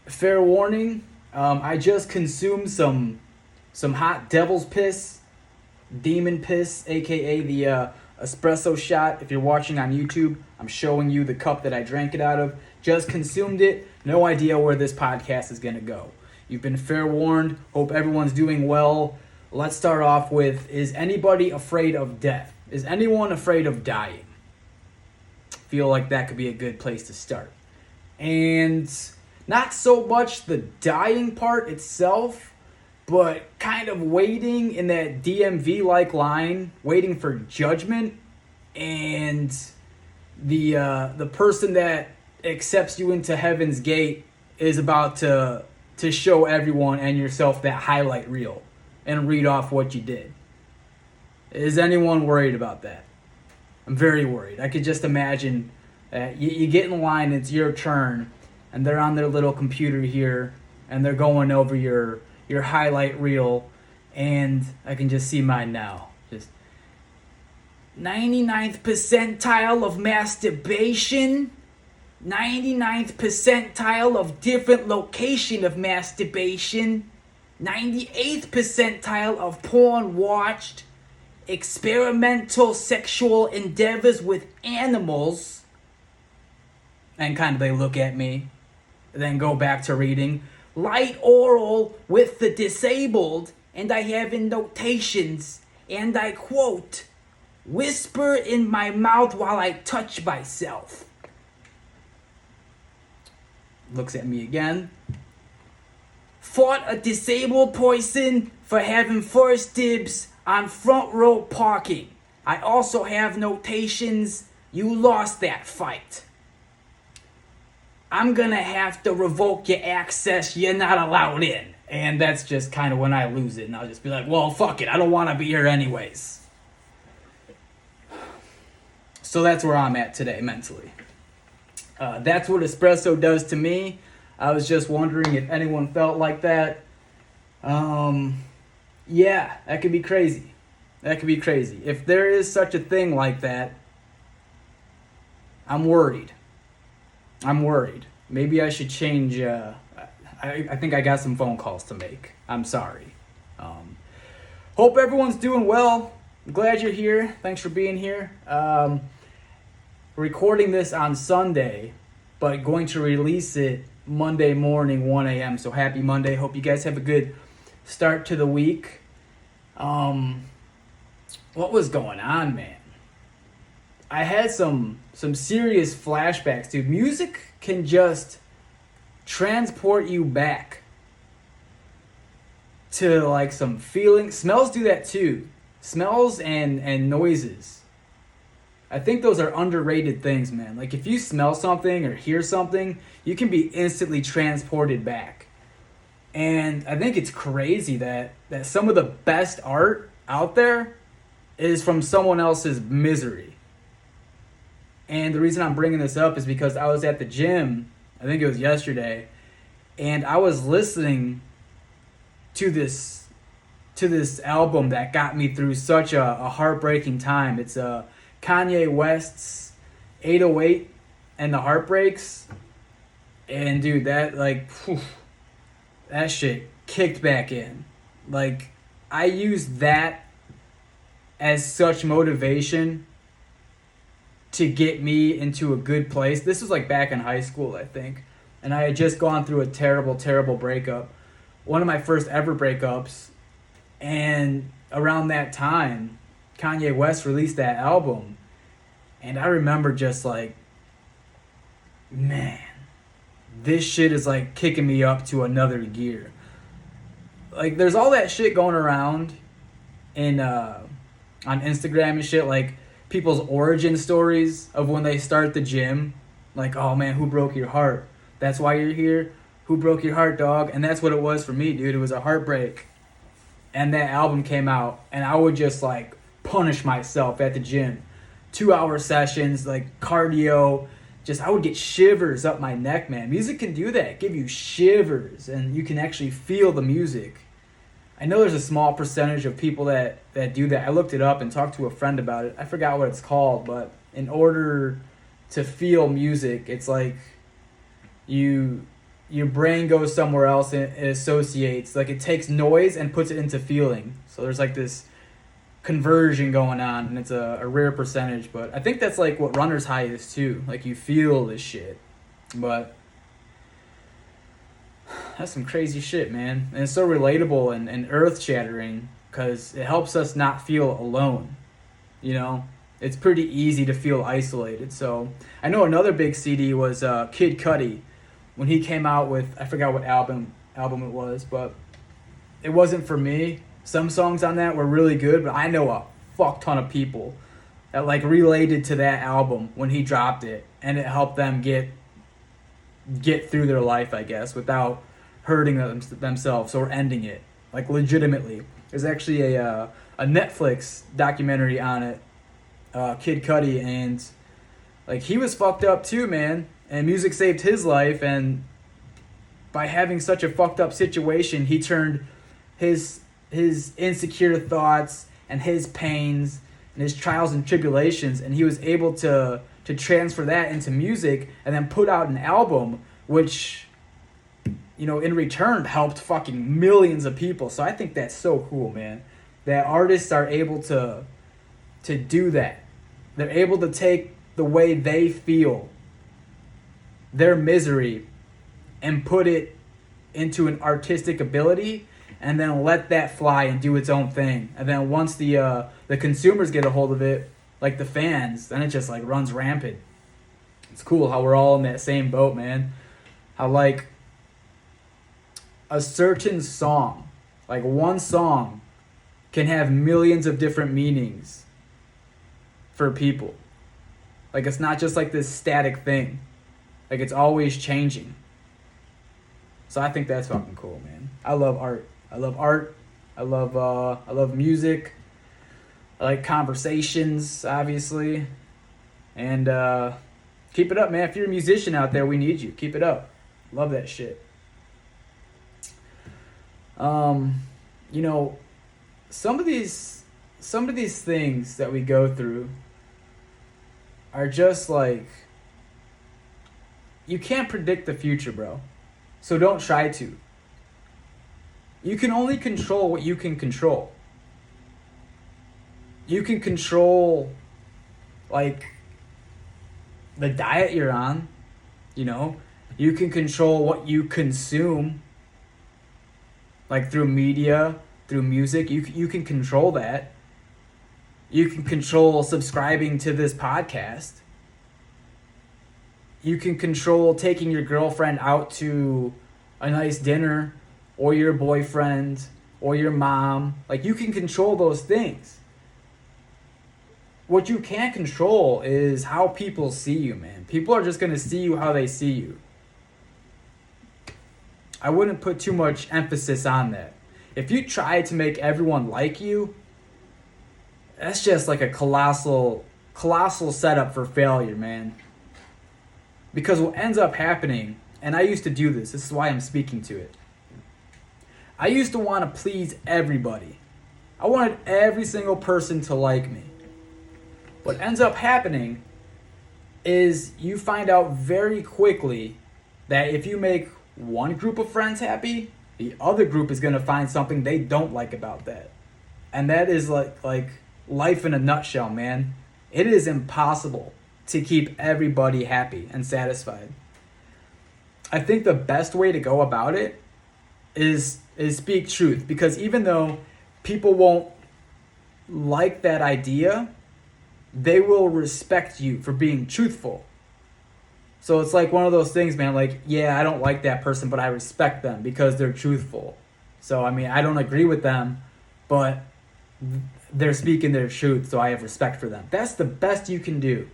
Fair warning, I just consumed some hot devil's piss, demon piss, aka the espresso shot. If you're watching on YouTube, I'm showing you the cup that I drank it out of. Just consumed it. No idea where this podcast is gonna go. You've been fair warned. Hope everyone's doing well. Let's start off with: is anybody afraid of death? Is anyone afraid of dying? Feel like that could be a good place to start. And not so much the dying part itself, but kind of waiting in that DMV like line, waiting for judgment, and the person that accepts you into heaven's gate is about to show everyone and yourself that highlight reel and read off what you did. Is anyone worried about that? I'm very worried. I could just imagine you get in line, it's your turn, and they're on their little computer here, and they're going over your highlight reel, and I can just see mine now. Just 99th percentile of masturbation, 99th percentile of different location of masturbation, 98th percentile of porn watched, experimental sexual endeavors with animals, and kind of they look at me, then go back to reading, light oral with the disabled, and I have in notations, and I quote, whisper in my mouth while I touch myself. Looks at me again. Fought a disabled person for having first dibs on front row parking. I also have notations, you lost that fight. I'm gonna have to revoke your access, you're not allowed in. And that's just kind of when I lose it, and I'll just be like, well, fuck it, I don't want to be here anyways. So that's where I'm at today, mentally. That's what espresso does to me. I was just wondering if anyone felt like that. Yeah, that could be crazy. That could be crazy. If there is such a thing like that, I'm worried. Maybe I should change. I think I got some phone calls to make. I'm sorry. Hope everyone's doing well. I'm glad you're here. Thanks for being here. Recording this on Sunday, but going to release it Monday morning, 1 a.m. So happy Monday. Hope you guys have a good start to the week. What was going on, man? I had some serious flashbacks, dude. Music can just transport you back to like some feeling. Smells do that too. Smells and noises. I think those are underrated things, man. Like if you smell something or hear something, you can be instantly transported back. And I think it's crazy that some of the best art out there is from someone else's misery. And the reason I'm bringing this up is because I was at the gym, I think it was yesterday, and I was listening to this album that got me through such a heartbreaking time. It's Kanye West's 808 and the Heartbreaks. And dude, that that shit kicked back in. Like, I used that as such motivation to get me into a good place. This was like back in high school, I think. And I had just gone through a terrible, terrible breakup. One of my first ever breakups. And around that time, Kanye West released that album. And I remember just like, man, this shit is like kicking me up to another gear. Like there's all that shit going around in on Instagram and shit, like people's origin stories of when they start the gym. Like, oh man, who broke your heart? That's why you're here? Who broke your heart, dog? And that's what it was for me, dude. It was a heartbreak. And that album came out, and I would just like punish myself at the gym. 2-hour sessions, like cardio. Just, I would get shivers up my neck, man. Music can do that, give you shivers, and you can actually feel the music. I know there's a small percentage of people that do that. I looked it up and talked to a friend about it. I forgot what it's called, but in order to feel music, it's like you your brain goes somewhere else and it associates, like it takes noise and puts it into feeling. So there's like this conversion going on, and it's a rare percentage, but I think that's like what runner's high is too. Like you feel this shit. But that's some crazy shit, man. And it's so relatable and earth shattering because it helps us not feel alone. You know, it's pretty easy to feel isolated. So I know another big CD was Kid Cudi when he came out with, I forgot what album it was, but it wasn't for me. Some songs on that were really good, but I know a fuck ton of people that like related to that album when he dropped it, and it helped them get through their life, I guess, without hurting themselves or ending it, like legitimately. There's actually a Netflix documentary on it, Kid Cudi, and like he was fucked up too, man. And music saved his life, and by having such a fucked up situation, he turned his insecure thoughts and his pains and his trials and tribulations, and he was able to transfer that into music and then put out an album which, you know, in return helped fucking millions of people. So I think that's so cool, man, that artists are able to do that. They're able to take the way they feel, their misery, and put it into an artistic ability, and then let that fly and do its own thing. And then once the consumers get a hold of it, like the fans, then it just like runs rampant. It's cool how we're all in that same boat, man. How like a certain song, like one song, can have millions of different meanings for people. Like it's not just like this static thing. Like it's always changing. So I think that's fucking cool, man. I love art. I love music. I like conversations, obviously. And keep it up, man. If you're a musician out there, we need you. Keep it up. Love that shit. You know, some of these things that we go through are just like, you can't predict the future, bro. So don't try to. You can only control what you can control. You can control, like, the diet you're on, you know? You can control what you consume, like through media, through music. You can control that. You can control subscribing to this podcast. You can control taking your girlfriend out to a nice dinner, or your boyfriend, or your mom. Like, you can control those things. What you can't control is how people see you, man. People are just going to see you how they see you. I wouldn't put too much emphasis on that. If you try to make everyone like you, that's just like a colossal setup for failure, man. Because what ends up happening, and I used to do this is why I'm speaking to it. I used to want to please everybody. I wanted every single person to like me. What ends up happening is you find out very quickly that if you make one group of friends happy, the other group is going to find something they don't like about that. And that is like life in a nutshell, man. It is impossible to keep everybody happy and satisfied. I think the best way to go about it is speak truth, because even though people won't like that idea, they will respect you for being truthful. So it's like one of those things, man, like, yeah, I don't like that person, but I respect them because they're truthful. So, I mean, I don't agree with them, but they're speaking their truth, so I have respect for them. That's the best you can do,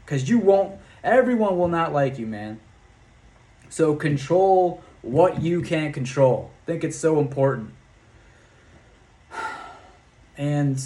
because everyone will not like you, man. So control what you can control. I think it's so important. And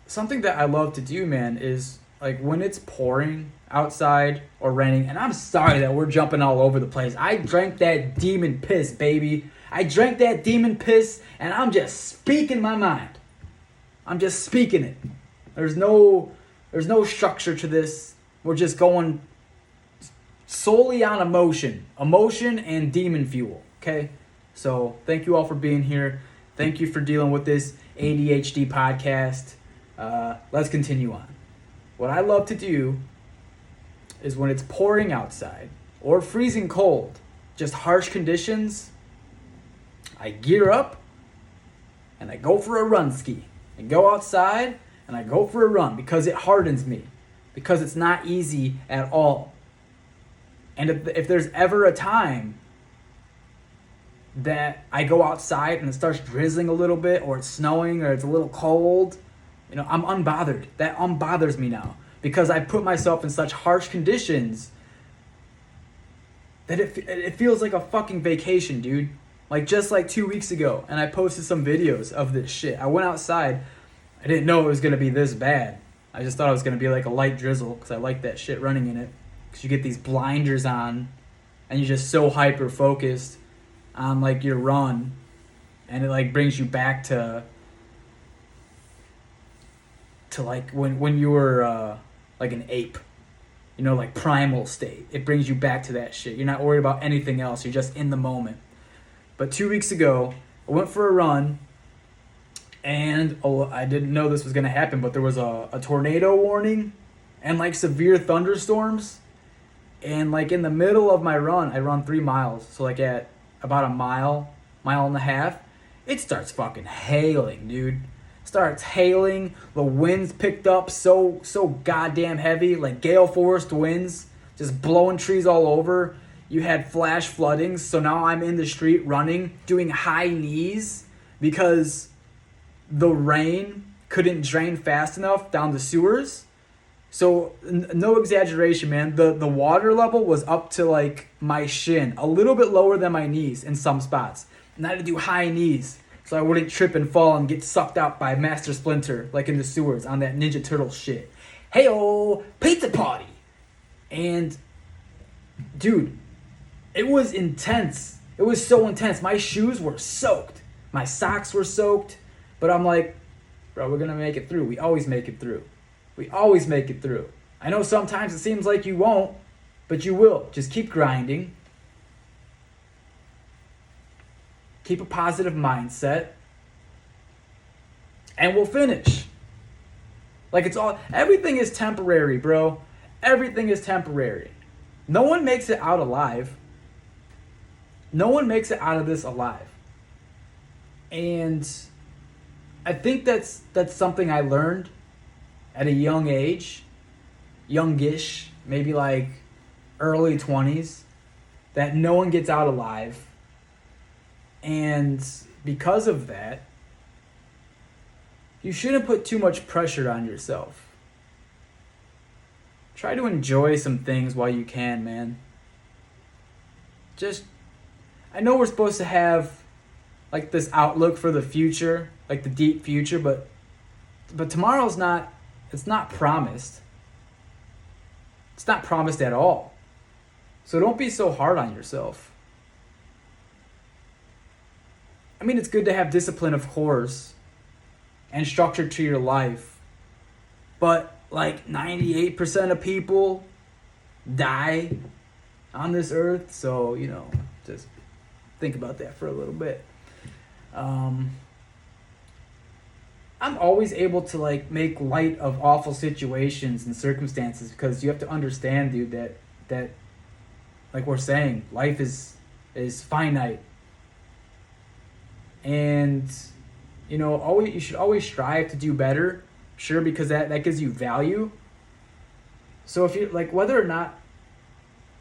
something that I love to do, man, is like when it's pouring outside or raining, and I'm sorry that we're jumping all over the place. I drank that demon piss, baby. I drank that demon piss, and I'm just speaking my mind. I'm just speaking it. There's no structure to this. We're just going solely on emotion and demon fuel. Okay, so thank you all for being here. Thank you for dealing with this ADHD podcast. Let's continue on. What I love to do is when it's pouring outside or freezing cold, just harsh conditions, I gear up and I go for a run ski. I go outside and I go for a run because it hardens me, because it's not easy at all. And if there's ever a time that I go outside and it starts drizzling a little bit, or it's snowing, or it's a little cold, I'm unbothered. That unbothers me now because I put myself in such harsh conditions that it feels like a fucking vacation, dude. Like just like 2 weeks ago, and I posted some videos of this shit. I went outside. I didn't know it was going to be this bad. I just thought it was going to be like a light drizzle because I like that shit running in it. Because you get these blinders on and you're just so hyper focused on like your run, and it like brings you back to like when you were like an ape, like primal state. It brings you back to that shit. You're not worried about anything else. You're just in the moment. But 2 weeks ago, I went for a run, and I didn't know this was going to happen, but there was a tornado warning and like severe thunderstorms. And like in the middle of my run, I run 3 miles. So like at about a mile and a half, it starts fucking hailing, dude. Starts hailing. The winds picked up so goddamn heavy, like gale force winds, just blowing trees all over. You had flash floodings, so now I'm in the street running, doing high knees because the rain couldn't drain fast enough down the sewers. So no exaggeration, man. The water level was up to like my shin, a little bit lower than my knees in some spots. And I had to do high knees so I wouldn't trip and fall and get sucked out by Master Splinter like in the sewers on that Ninja Turtle shit. Hey-o, pizza party! And, dude, it was intense. It was so intense. My shoes were soaked. My socks were soaked. But I'm like, bro, we're going to make it through. We always make it through. We always make it through. I know sometimes it seems like you won't, but you will. Just keep grinding. Keep a positive mindset. And we'll finish. Like everything is temporary, bro. Everything is temporary. No one makes it out alive. No one makes it out of this alive. And I think that's something I learned at a young age, youngish, maybe like early 20s, that no one gets out alive. And because of that, you shouldn't put too much pressure on yourself. Try to enjoy some things while you can, man. I know we're supposed to have like this outlook for the future, like the deep future, but tomorrow's not. It's not promised. It's not promised at all. So don't be so hard on yourself. I mean, it's good to have discipline, of course, and structure to your life. But like 98% of people die on this earth. So, just think about that for a little bit. I'm always able to like make light of awful situations and circumstances because you have to understand, dude, that like we're saying, life is finite. And you should always strive to do better, sure, because that gives you value. So if you like, whether or not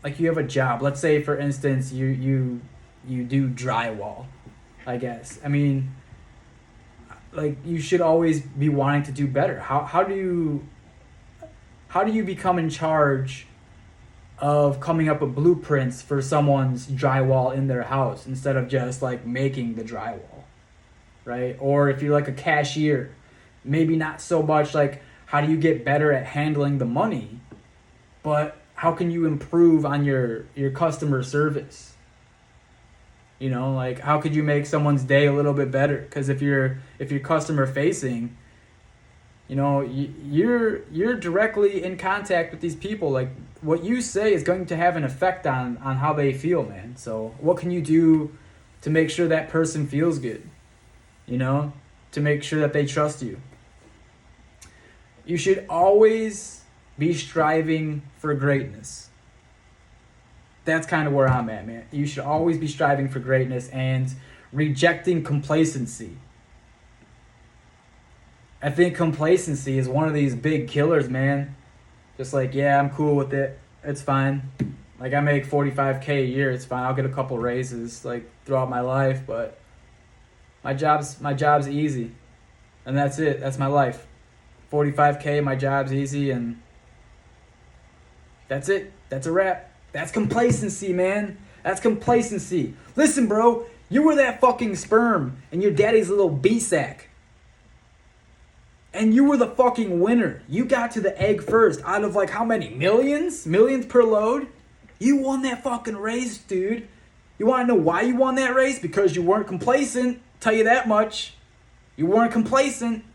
like you have a job, let's say for instance you do drywall, I guess. I mean, like you should always be wanting to do better. How do you become in charge of coming up with blueprints for someone's drywall in their house instead of just like making the drywall, right? Or if you're like a cashier, maybe not so much like how do you get better at handling the money, but how can you improve on your customer service? Like how could you make someone's day a little bit better? Because if you're customer facing, You know, you're directly in contact with these people. Like, what you say is going to have an effect on how they feel, man. So what can you do to make sure that person feels good? You know, to make sure that they trust you. You should always be striving for greatness. That's kind of where I'm at, man. You should always be striving for greatness and rejecting complacency. I think complacency is one of these big killers, man. Just like, yeah, I'm cool with it. It's fine. Like, I make $45K a year. It's fine. I'll get a couple raises like throughout my life, but my job's easy, and that's it. That's my life. 45K, my job's easy, and that's it. That's a wrap. That's complacency, man. That's complacency. Listen, bro, you were that fucking sperm in your daddy's little bee sack. And you were the fucking winner. You got to the egg first out of like how many? Millions? Millions per load? You won that fucking race, dude. You want to know why you won that race? Because you weren't complacent. Tell you that much. You weren't complacent.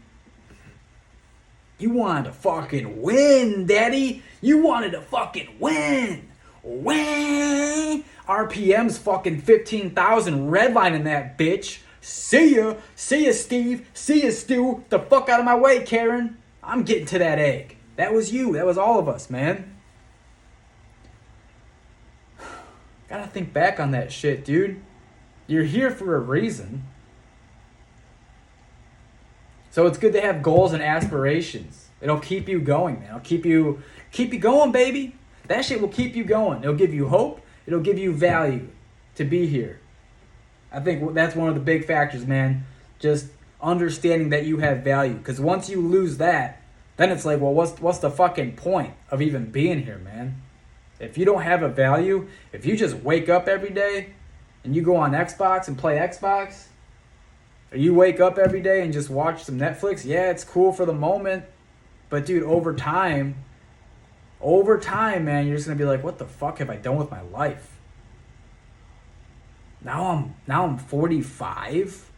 You wanted to fucking win, daddy. You wanted to fucking win. Win. RPM's fucking 15,000 redlining that bitch. See ya, Steve. See ya, Stu. The fuck out of my way, Karen. I'm getting to that egg. That was you. That was all of us, man. Gotta think back on that shit, dude. You're here for a reason. So it's good to have goals and aspirations. It'll keep you going, man. It'll keep you going, baby. That shit will keep you going. It'll give you hope. It'll give you value to be here. I think that's one of the big factors, man. Just understanding that you have value. Because once you lose that, then it's like, well, what's the fucking point of even being here, man? If you don't have a value, if you just wake up every day and you go on Xbox and play Xbox, or you wake up every day and just watch some Netflix, yeah, it's cool for the moment. But, dude, over time, man, you're just going to be like, what the fuck have I done with my life? Now I'm 45.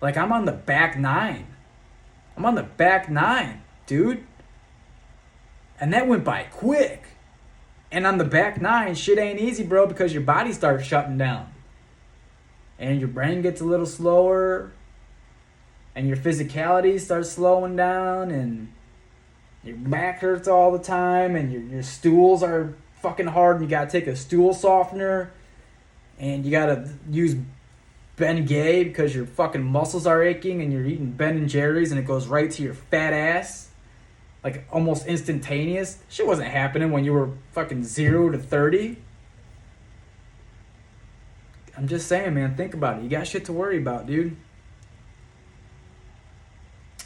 Like, I'm on the back nine. I'm on the back nine, dude. And that went by quick. And on the back nine, shit ain't easy, bro, because your body starts shutting down. And your brain gets a little slower. And your physicality starts slowing down. And your back hurts all the time. And your stools are fucking hard. And you gotta take a stool softener. And you gotta use Ben Gay because your fucking muscles are aching and you're eating Ben and Jerry's and it goes right to your fat ass. Like almost instantaneous. Shit wasn't happening when you were fucking 0 to 30. I'm just saying, man, think about it. You got shit to worry about, dude.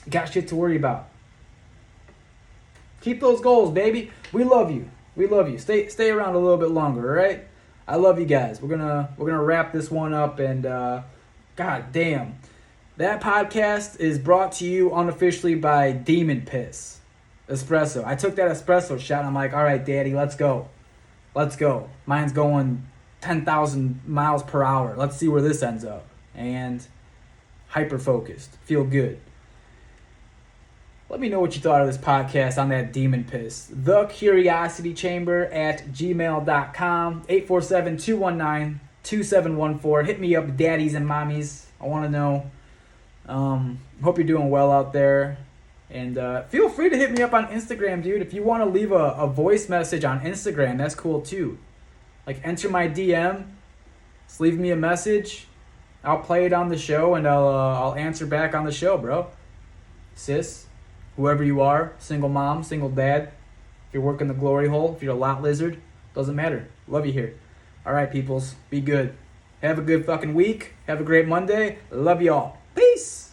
You got shit to worry about. Keep those goals, baby. We love you. We love you. Stay around a little bit longer, all right? I love you guys. We're gonna wrap this one up, and god damn, that podcast is brought to you unofficially by Demon Piss Espresso. I took that espresso shot and I'm like, all right, daddy, let's go. Mine's going 10,000 miles per hour. Let's see where this ends up. And hyper focused, feel good. Let me know what you thought of this podcast on that Demon Piss. TheCuriosityChamber@gmail.com. 847-219-2714. Hit me up, daddies and mommies. I want to know. Hope you're doing well out there. And feel free to hit me up on Instagram, dude. If you want to leave a voice message on Instagram, that's cool too. Like, enter my DM. Just leave me a message. I'll play it on the show, and I'll answer back on the show, bro. Sis. Whoever you are, single mom, single dad, if you're working the glory hole, if you're a lot lizard, doesn't matter. Love you here. All right, peoples, be good. Have a good fucking week. Have a great Monday. Love y'all. Peace.